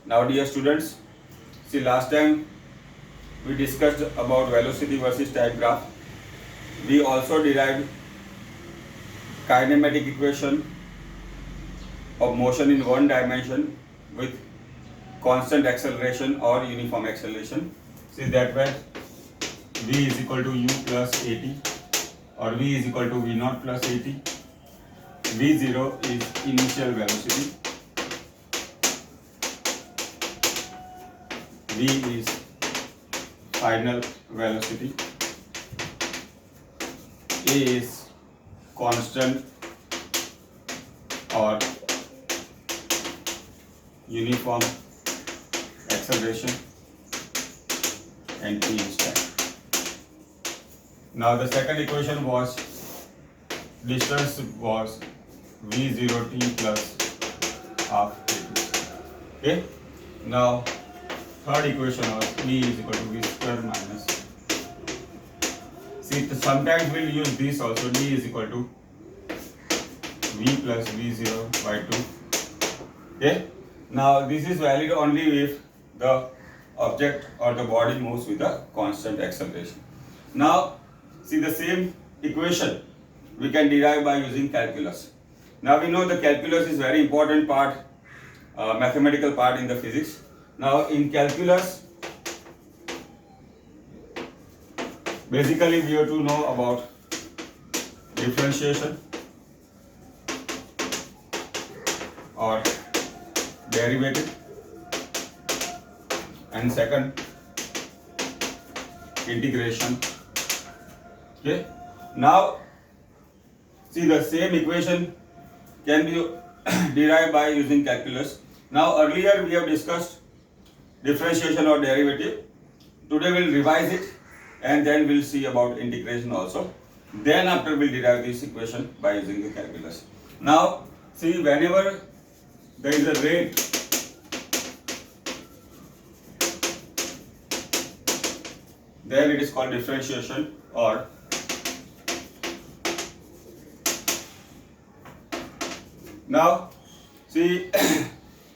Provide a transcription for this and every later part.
Now dear students, see last time we discussed about velocity versus time graph. We also derived kinematic equation of motion in one dimension with constant acceleration or uniform acceleration. See that way v is equal to u plus at or v is equal to v naught plus at. v0 is initial velocity, v is final velocity, a is constant or uniform acceleration, and t is time. Now the second equation was distance was v0t plus half at. Okay. Now third equation was v is equal to v square minus. See, sometimes we'll use this also. D is equal to v plus v0 by 2. Okay. Now this is valid only if the object or the body moves with a constant acceleration. Now see, the same equation we can derive by using calculus. Now we know the calculus is very important part, mathematical part in the physics. Now in calculus, basically we have to know about differentiation or derivative, and second integration. Okay. Now see, the same equation can be derived by using calculus. Now earlier we have discussed differentiation or derivative. Today we'll revise it and then we'll see about integration also. Then after we'll derive this equation by using the calculus. Now see, whenever there is a rate then it is called differentiation or now see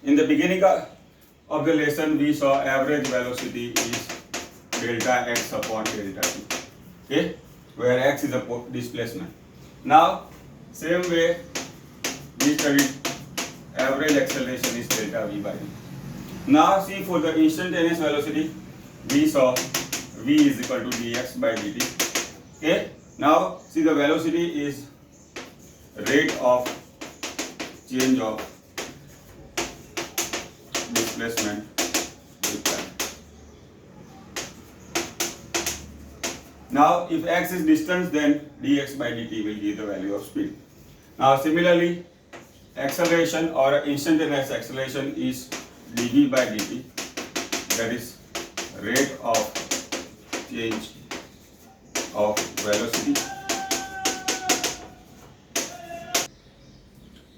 in the beginning of the lesson we saw average velocity is delta x upon delta t, okay, where x is a displacement. Now same way we studied average acceleration is delta v by d. Now see, for the instantaneous velocity we saw v is equal to dx by dt. Okay. Now see, the velocity is rate of change of displacement with time. Now if x is distance, then dx by dt will give the value of speed. Now similarly, acceleration or instantaneous acceleration is dv by dt, that is rate of change of velocity.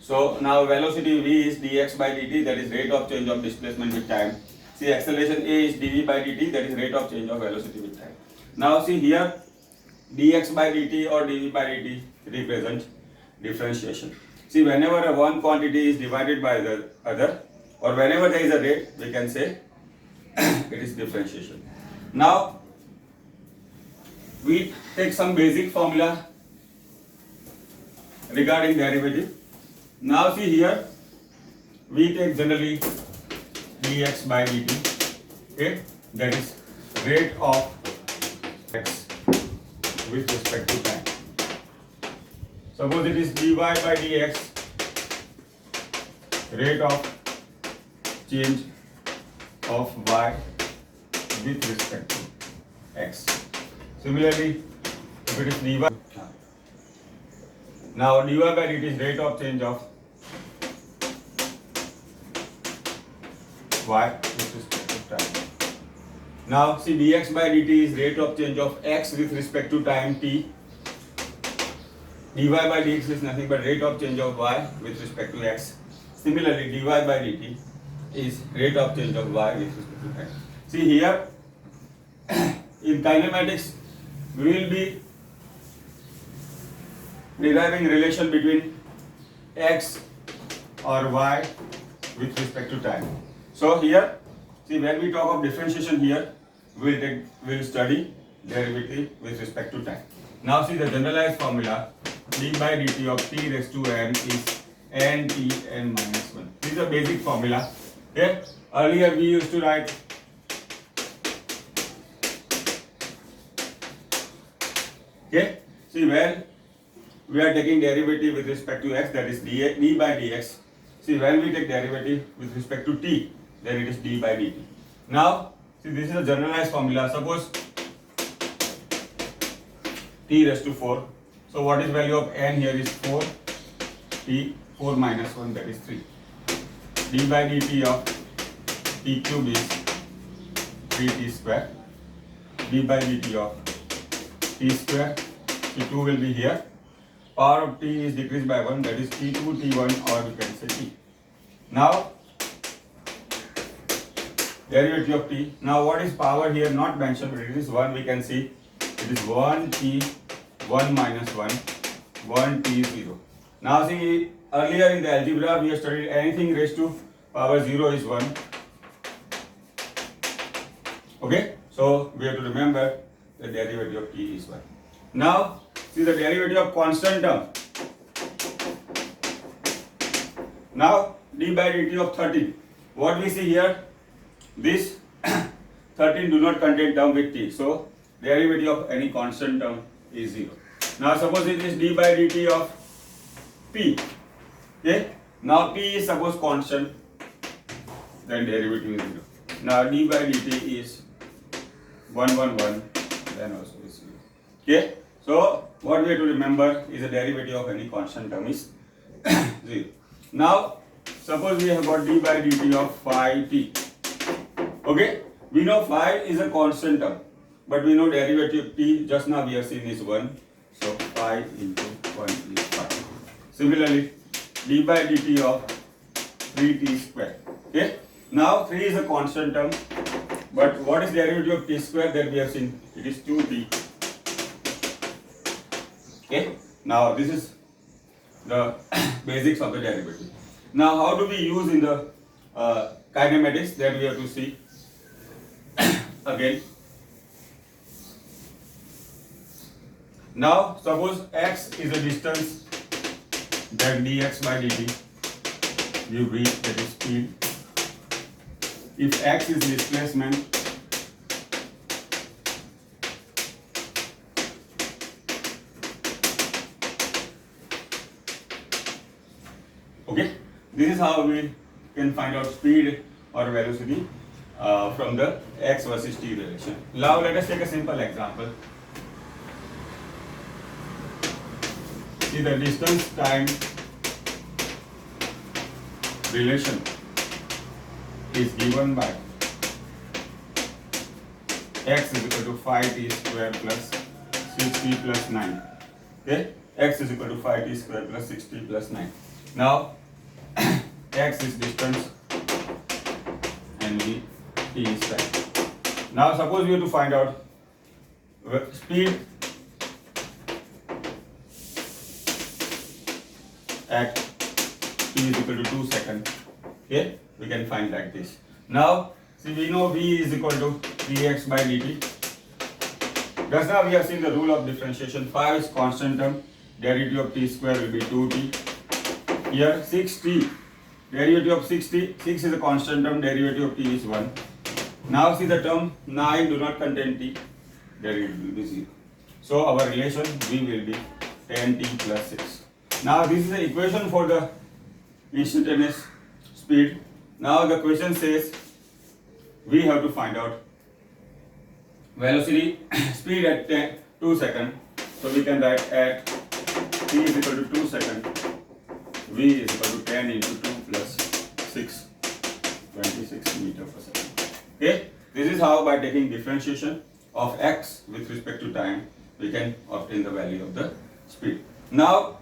So now velocity v is dx by dt, that is rate of change of displacement with time. See, acceleration a is dv by dt, that is rate of change of velocity with time. Now see here, dx by dt or dv by dt represent differentiation. See, whenever one quantity is divided by the other or whenever there is a rate, we can say it is differentiation. Now we take some basic formula regarding derivative. Now see here, we take generally dx by dt, okay, that is rate of x with respect to time. Suppose it is dy by dx, rate of change of y with respect to x. Similarly, if it is dy, now dy by dt is rate of change of y with respect to time. Now see, dx by dt is rate of change of x with respect to time t. dy by dx is nothing but rate of change of y with respect to x. Similarly, dy by dt is rate of change of y with respect to time. See here, in kinematics we will be deriving relation between x or y with respect to time. So here, see, when we talk of differentiation here, we'll study derivative with respect to time. Now see the generalized formula, d by dt of t raised to n is n t n minus 1. This is a basic formula. Okay. Earlier we used to write see when we are taking derivative with respect to x, that is d by dx. See, when we take derivative with respect to t, then it is d by dt. Now, see, this is a generalized formula. Suppose t raised to 4. So, what is value of n here is 4. T 4 minus 1, that is 3. d by dt of t cube is 3t square. d by dt of t square. T2 will be here. Power of t is decreased by 1, that is t2, t1, or we can say t. Now, derivative of t. Now, what is power here? Not mentioned, but it is 1. We can see it is 1 t, 1 minus 1, 1 t 0. Now, see, earlier in the algebra we have studied anything raised to power 0 is 1. Okay, so we have to remember the derivative of t is 1. Now, see the derivative of constant term. Now, d by dt of 13. What we see here? This 13 do not contain term with t. So, derivative of any constant term is 0. Now, suppose it is d by dt of p. Okay. Now, p is suppose constant. Then derivative is 0. Now, d by dt is 111. Then also is 0. Okay. So, what we have to remember is the derivative of any constant term is 0. Now, suppose we have got d by dt of 5t. Okay, we know 5 is a constant term, but we know derivative of t just now we have seen is 1. So, 5 into 1 is 5. Similarly, d by dt of 3t square. Okay, now 3 is a constant term, but what is derivative of t square that we have seen? It is 2t. Okay, now this is the basics of the derivative. Now, how do we use in the kinematics that we have to see again. Now, suppose x is a distance, then dx by dt you reach, that is speed. If x is displacement, okay, this is how we can find out speed or velocity from the x versus t relation. Now let us take a simple example. See, the distance time relation is given by x is equal to 5t square plus 6t plus 9. Okay, x is equal to 5t square plus 6t plus 9. Now, x is distance and v t is time. Now, suppose we have to find out speed at t is equal to 2 seconds. Okay, we can find like this. Now, see, we know v is equal to dx by dt. Just now we have seen the rule of differentiation. 5 is constant term, derivative of t square will be 2t. Here 6t, derivative of 6t, 6 is a constant term, derivative of t is 1. Now see the term 9 do not contain t, derivative will be 0. So our relation v will be 10t plus 6. Now this is the equation for the instantaneous speed. Now the question says we have to find out velocity speed at 2 seconds. So we can write at t is equal to 2 seconds. V is equal to 10 into 2 plus 6, 26 meter per second. Okay, this is how by taking differentiation of x with respect to time, we can obtain the value of the speed. Now,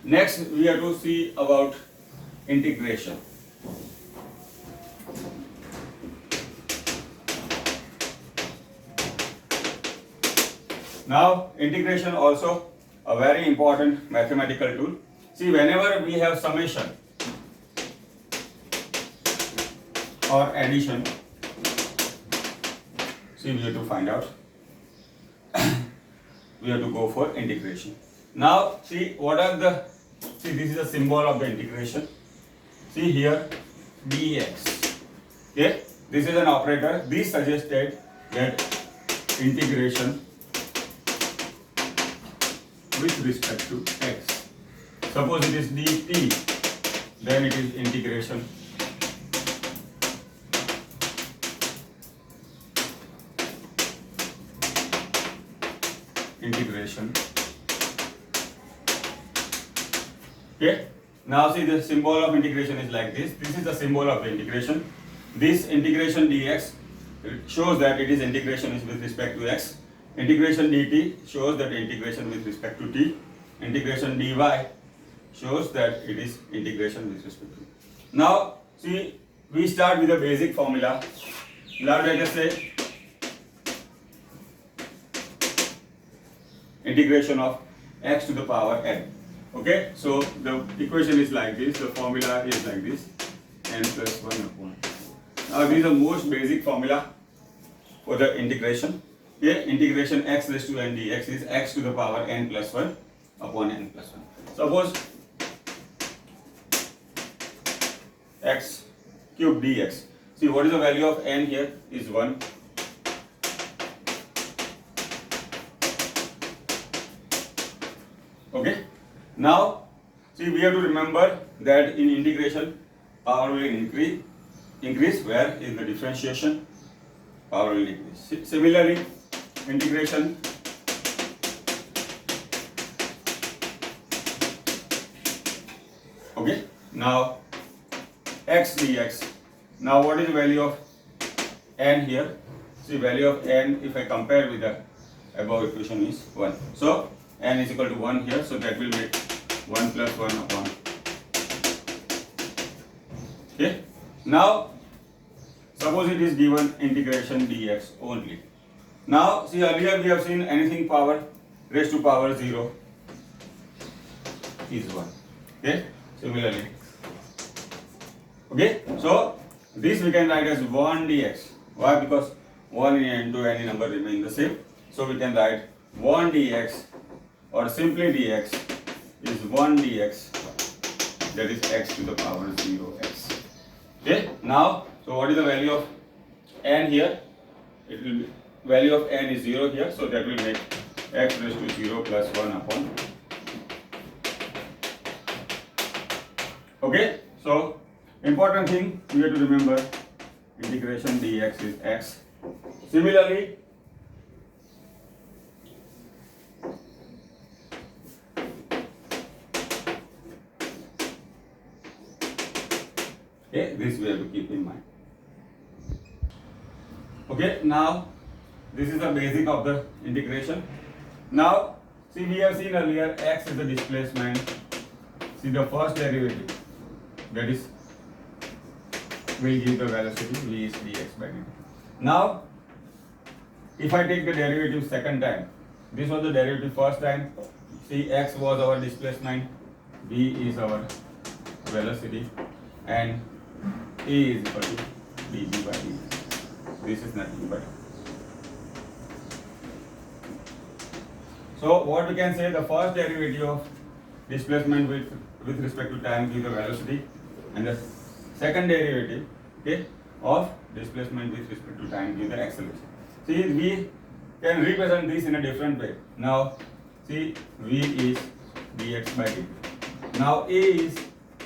next we have to see about integration. Now, integration also a very important mathematical tool. See, whenever we have summation, or addition, see, we have to find out. We have to go for integration. Now see, see, this is a symbol of the integration. See here, dx. Okay, this is an operator. This suggested that integration with respect to x. Suppose it is dt, then it is integration Okay, now see, the symbol of integration is like this. This is the symbol of the integration. This integration dx shows that it is integration is with respect to x. Integration dt shows that integration with respect to t. Integration dy shows that it is integration with respect to. Now see, we start with a basic formula. Now let us say integration of x to the power n. Okay, so the equation is like this, the formula is like this, n plus 1 upon. Now this is the most basic formula for the integration. Here integration x raised to n dx is x to the power n plus 1 upon n plus 1. Suppose x cube dx. See, what is the value of n here is 1. Okay. Now, see, we have to remember that in integration, power will increase, where in the differentiation, power will decrease. Similarly, integration okay. Now, x dx. Now, what is the value of n here? See, value of n, if I compare with the above equation, is 1. So, n is equal to 1 here, so that will make 1 plus 1 upon. Okay. Now, suppose it is given integration dx only. Now, see, earlier we have seen anything power raised to power 0 is 1. Okay. Similarly. Okay. So, this we can write as 1 dx. Why? Because 1 into any number remain the same. So, we can write 1 dx, or simply dx is 1 dx, that is x to the power 0x. Okay. Now, so what is the value of n here? It will be, value of n is 0 here, so that will make x raised to 0 plus 1 upon. Okay. So important thing we have to remember, integration dx is x. Similarly, okay, this we have to keep in mind. Okay, now this is the basic of the integration. Now, see, we have seen earlier x is the displacement. See, the first derivative, that is, will give the velocity v is dx by dt. Now, if I take the derivative second time, this was the derivative first time. See, x was our displacement, v is our velocity, and a is equal to dv by dt. This is nothing but. So what we can say, the first derivative of displacement with respect to time gives the velocity, and the second derivative, okay, of displacement with respect to time gives the acceleration. See, we can represent this in a different way. Now, see, v is dx by dt. Now a is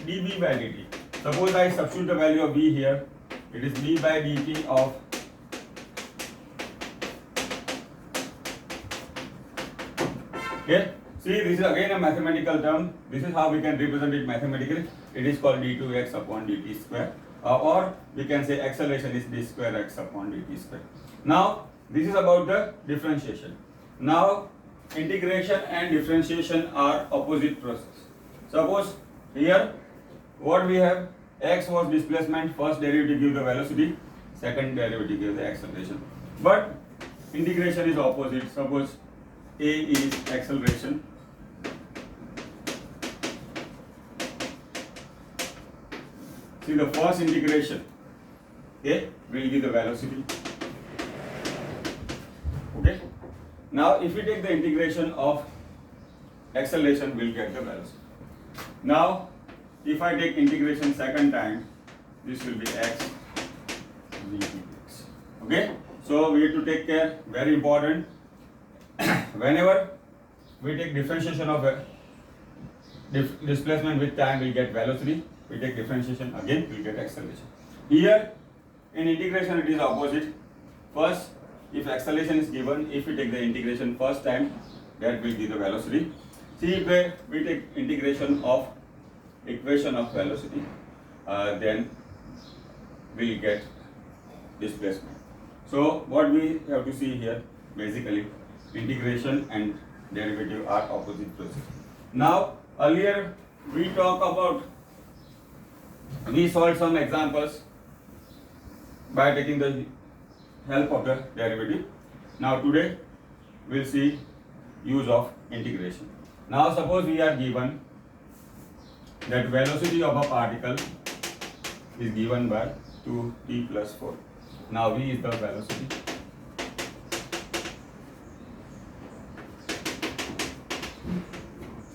dv by dt. Suppose I substitute the value of v here, it is d by dt of okay. See, this is again a mathematical term. This is how we can represent it mathematically. It is called d2x upon dt square, or we can say acceleration is d square x upon dt square. Now, this is about the differentiation. Now, integration and differentiation are opposite process. Suppose here, what we have, x was displacement, first derivative gives the velocity, second derivative gives the acceleration. But integration is opposite. Suppose a is acceleration, see, the first integration Okay, will give the velocity. Okay. Now if we take the integration of acceleration, we'll get the velocity. Now if I take integration second time, this will be x v dx. Okay. So we have to take care, very important. Whenever we take differentiation of a displacement with time, we'll get velocity. We take differentiation again, we'll get acceleration. Here in integration it is opposite. First, if acceleration is given, if we take the integration first time, that will give the velocity. See, if we take integration of equation of velocity, then we'll get displacement. So what we have to see here, basically integration and derivative are opposite process. Now earlier we solved some examples by taking the help of the derivative. Now today we'll see use of integration. Now suppose we are given that velocity of a particle is given by 2t plus 4. Now v is the velocity.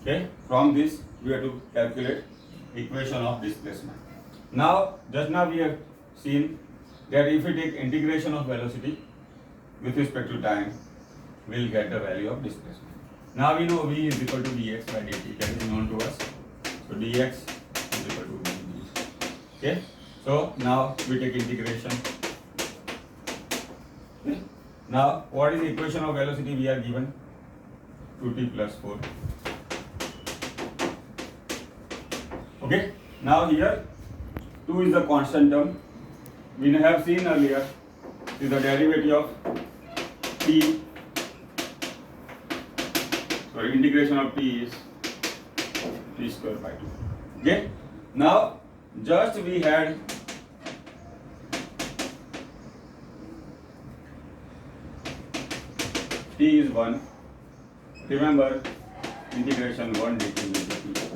Okay, from this we have to calculate equation of displacement. Now just now we have seen that if we take integration of velocity with respect to time, we'll get the value of displacement. Now we know v is equal to dx by dt, that is known to us. So dx is equal to v dt. Okay, so now we take integration. Okay. Now what is the equation of velocity we are given? 2t plus 4. Okay, now here 2 is the constant term. We have seen earlier is the derivative of t. Sorry, integration of t is t square by 2. Okay, now just we had t is 1. Remember integration 1 dt will be t.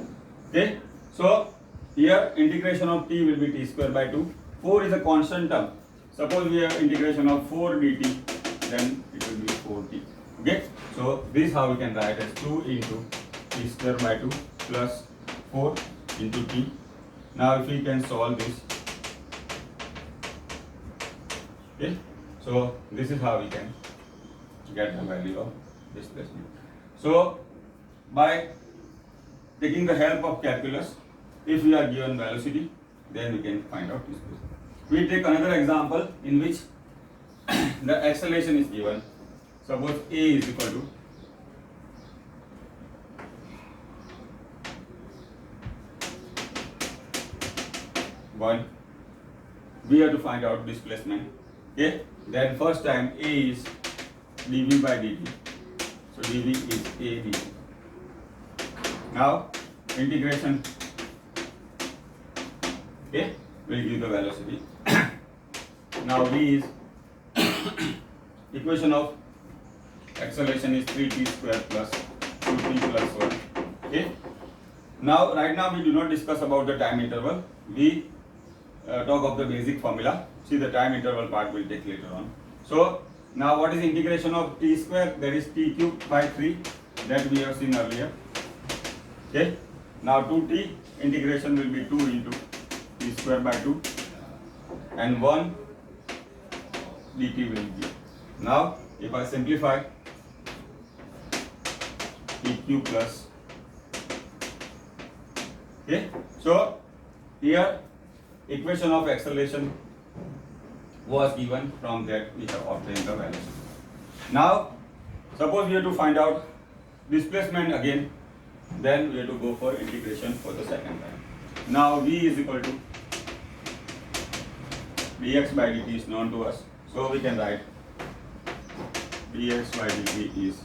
Okay, so here integration of t will be t square by 2. 4 is a constant term. Suppose we have integration of 4 dt, then it will be 4t. Okay, so this how we can write as 2 into t square by 2 plus 4 into t. Now if we can solve this, okay, so this is how we can get the value of displacement. So by taking the help of calculus, if we are given velocity, then we can find out displacement. We take another example in which the acceleration is given. Suppose a is equal to one. We have to find out displacement. Okay. Then first time a is dv by dt. So dv is a dt. Now integration, okay, will give the velocity. Now v is equation of acceleration is 3t square plus 2t plus 1. Okay. Now right now we do not discuss about the time interval. We talk of the basic formula. See, the time interval part will take later on. So now what is integration of t square? That is t cube by 3 that we have seen earlier. Okay. Now 2t integration will be 2 into t square by 2 and 1 dt will be. Now if I simplify, t cube plus, okay, so here equation of acceleration was given, from that we have obtained the velocity. Now suppose we have to find out displacement again, then we have to go for integration for the second time. Now v is equal to dx by dt is known to us, so we can write dx by dt is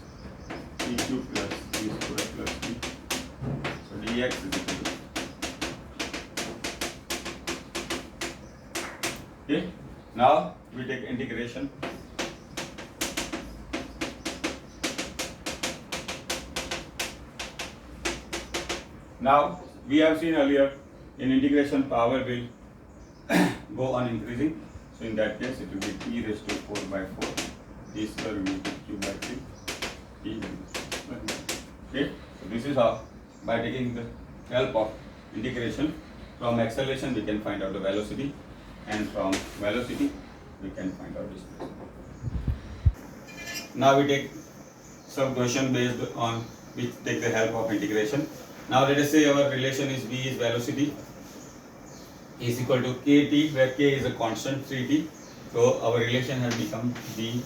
t cube plus t square plus t. So dx is equal to, okay. Now we take integration. Now we have seen earlier in integration power will go on increasing. So in that case, it will be t raised to 4 by 4 t square will be q by 3 t will be 1 by 3. Okay, so this is how, by taking the help of integration from acceleration we can find out the velocity, and from velocity we can find out displacement. Now we take some question based on which take the help of integration. Now let us say our relation is v is velocity is equal to kt, where k is a constant 3t. So our relation has become v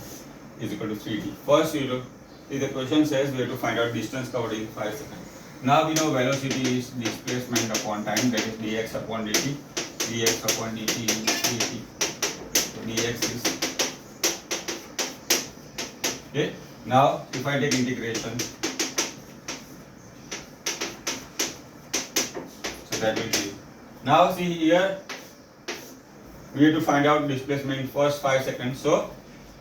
is equal to 3t. First, you look, see the question says we have to find out distance covered in 5 seconds. Now we know velocity is displacement upon time, that is dx upon dt. Dx upon dt is dt. So dx is, okay. Now if I take integration, so that will be, now see here we have to find out displacement in first 5 seconds. So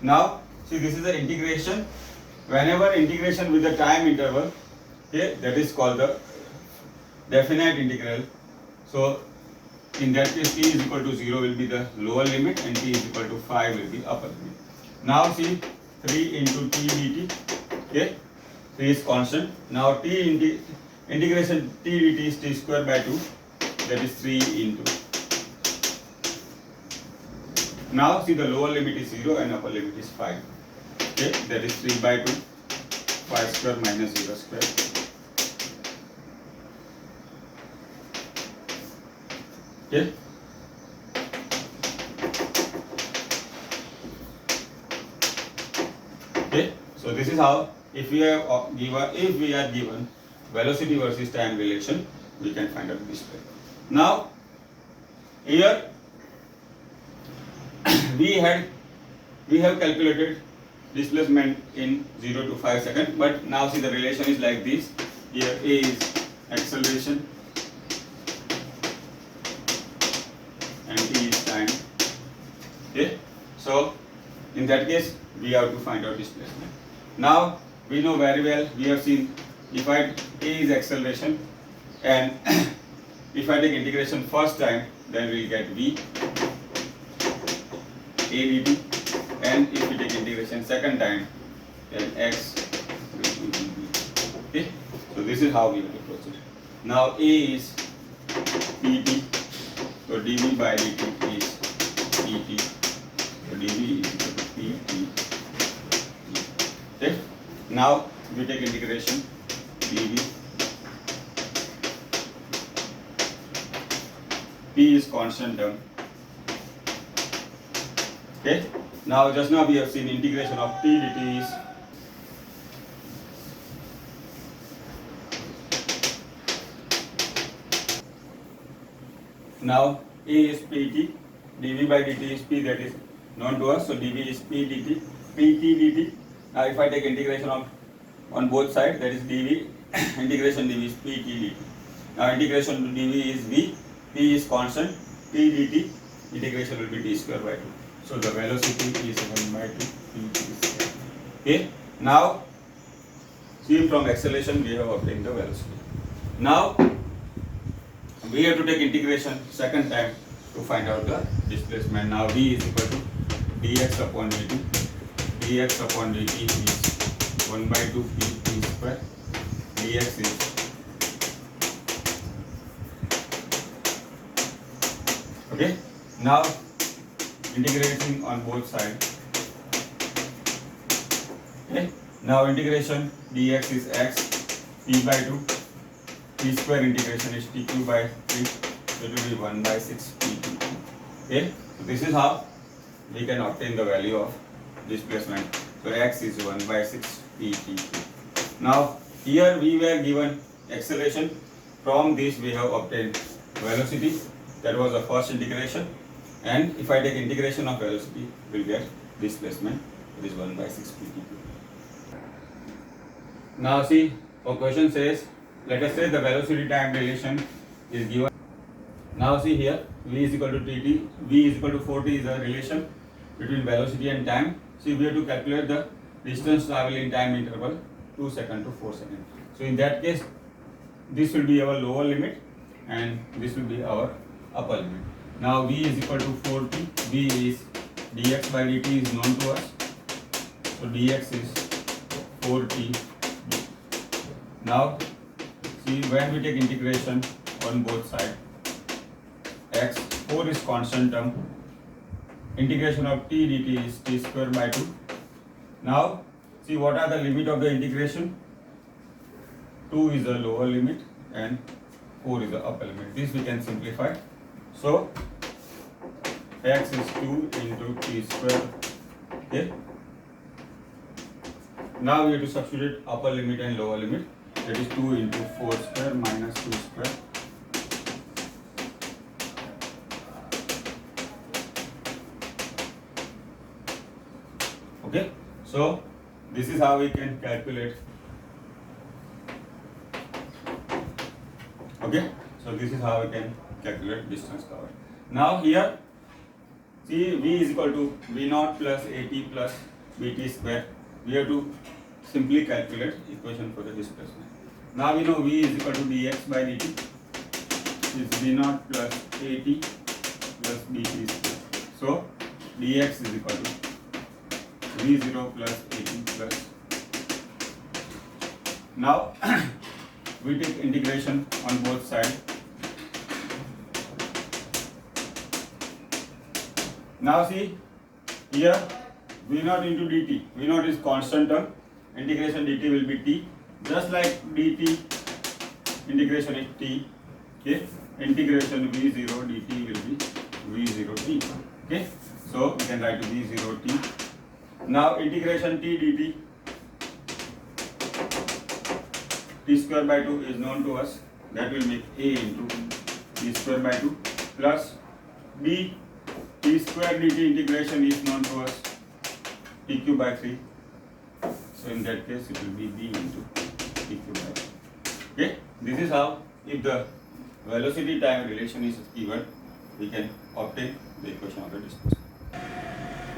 now see, this is the integration. Whenever integration with the time interval, okay, that is called the definite integral. So in that case, t is equal to 0 will be the lower limit and t is equal to 5 will be upper limit. Now see, 3 into t dt, okay, 3 is constant. Now t into integration t dt is t square by 2, that is 3 into. Now see, the lower limit is 0 and upper limit is 5. Okay, that is 3 by 2, 5 square minus 0 square. Okay. Okay. So this is how, if we are given velocity versus time relation, we can find out this way. Now here we have calculated displacement in 0 to 5 seconds, but now see the relation is like this. Here A is acceleration and T is time. Okay, so in that case we have to find out displacement. Now we know very well, we have seen, if A is acceleration and if I take integration first time, then we will get V A dt, and if we take integration second time, then x will be dv. Okay, so this is how we will proceed. Now A is pt, so dv by dt is pt, so dv is equal to pt. Okay, now we take integration dv, p is constant term. Okay, now just now we have seen integration of t dt is now A is pt, dv by dt is p, that is known to us, so dv is p dt, pt dt. Now if I take integration of on both sides, that is dv integration dv is pt dt. Now integration to dv is v, p is constant, t dt integration will be t square by 2. So the velocity is 1 by 2 pt square. Okay, now see, from acceleration we have obtained the velocity. Now we have to take integration second time to find out the displacement. Now v is equal to dx upon dt. Dx upon dt is 1 by 2 pt square. Dx is okay. Now integrating on both sides. Okay. Now integration dx is x, p by 2, t square integration is t cube by 3, so it will be 1 by 6 pt. Okay, so this is how we can obtain the value of displacement. So x is 1 by 6 pt. Now here we were given acceleration, from this we have obtained velocity, that was the first integration, and if I take integration of velocity, we will get displacement, it is 1 by 6 pt. Now see, our question says, let us say the velocity time relation is given. Now see here, v is equal to tt, v is equal to 4t is a relation between velocity and time. See, we have to calculate the distance travel in time interval 2 seconds to 4 seconds. So in that case, this will be our lower limit and this will be our upper limit. Now v is equal to 4t, v is dx by dt is known to us. So dx is 4t. Now see, when we take integration on both sides, x, 4 is constant term, integration of t dt is t square by 2. Now see, what are the limit of the integration? 2 is the lower limit and 4 is the upper limit. This we can simplify. So x is 2 into t square. Okay. Now we have to substitute upper limit and lower limit. That is 2 into 4 square minus 2 square. Okay. So this is how we can calculate. Okay. So this is how we can calculate distance covered. Now here, see, v is equal to v naught plus at plus bt square. We have to simply calculate equation for the displacement. Now we know v is equal to dx by dt is v naught plus at plus bt square. So dx is equal to v0 plus at plus. Now we take integration on both sides. Now see, here v naught into dt. V naught is constant term. Integration dt will be t. Just like dt, integration is t. Okay. Integration v0 dt will be v0 t. Okay. So we can write v0 t. Now integration t dt, t square by 2 is known to us. That will make a into t square by 2 plus b, t square dt integration is known to us, t cube by 3. So in that case it will be b into t cube by 3. Okay. This is how, if the velocity time relation is given, we can obtain the equation of the displacement.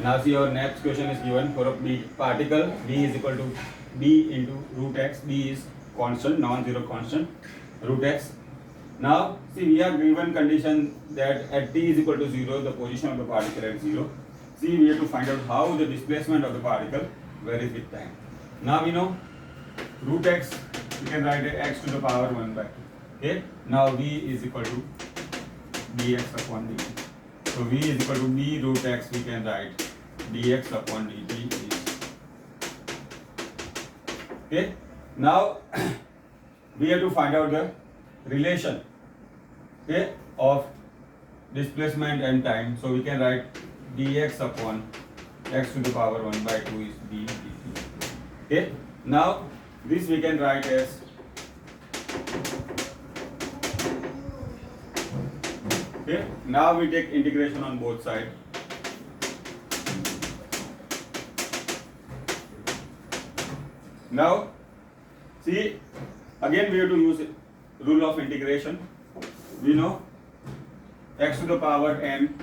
Now see, our next question is given for a particle b is equal to b into root x. B is constant, non-zero constant, root x. Now see, we are given condition that at t is equal to 0, the position of the particle at 0. See, we have to find out how the displacement of the particle varies with time. Now we know root x, we can write x to the power 1 by 2. Okay. Now v is equal to dx upon dt. So v is equal to b root x, we can write dx upon dt is. Okay. Now we have to find out the relation, okay, of displacement and time. So we can write dx upon x to the power 1 by 2 is d dt. Okay. Now this we can write as okay. Now we take integration on both sides. Now see, again we have to use rule of integration. We know x to the power n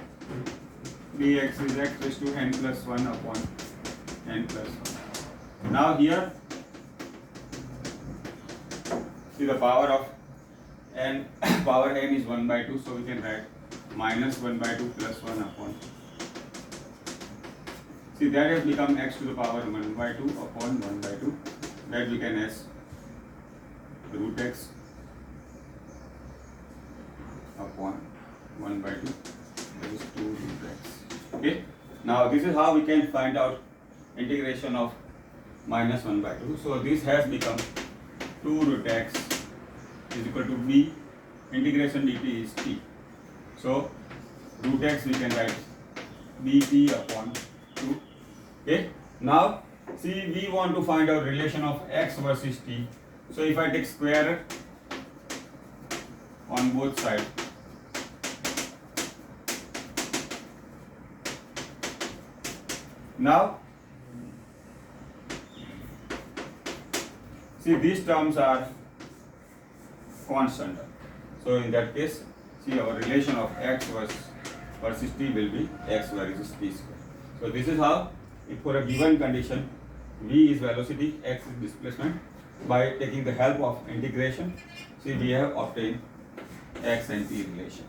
dx is x raised to n plus 1 upon n plus 1. Now here, see, the power of n, power n is 1 by 2, so we can write minus 1 by 2 plus 1 upon. See, that has become x to the power 1 by 2 upon 1 by 2. That we can as root x upon 1 by 2. That is 2 root x. Okay. Now this is how we can find out integration of minus 1 by 2. So this has become 2 root x is equal to b, integration dt is t. So root x we can write bt upon 2. Okay. Now see, we want to find out relation of x versus t. So if I take square on both sides, now see, these terms are constant. So in that case, see, our relation of x versus t will be x versus t square. So this is how, if for a given condition v is velocity, x is displacement, by taking the help of integration, see, we have obtained x and t relation.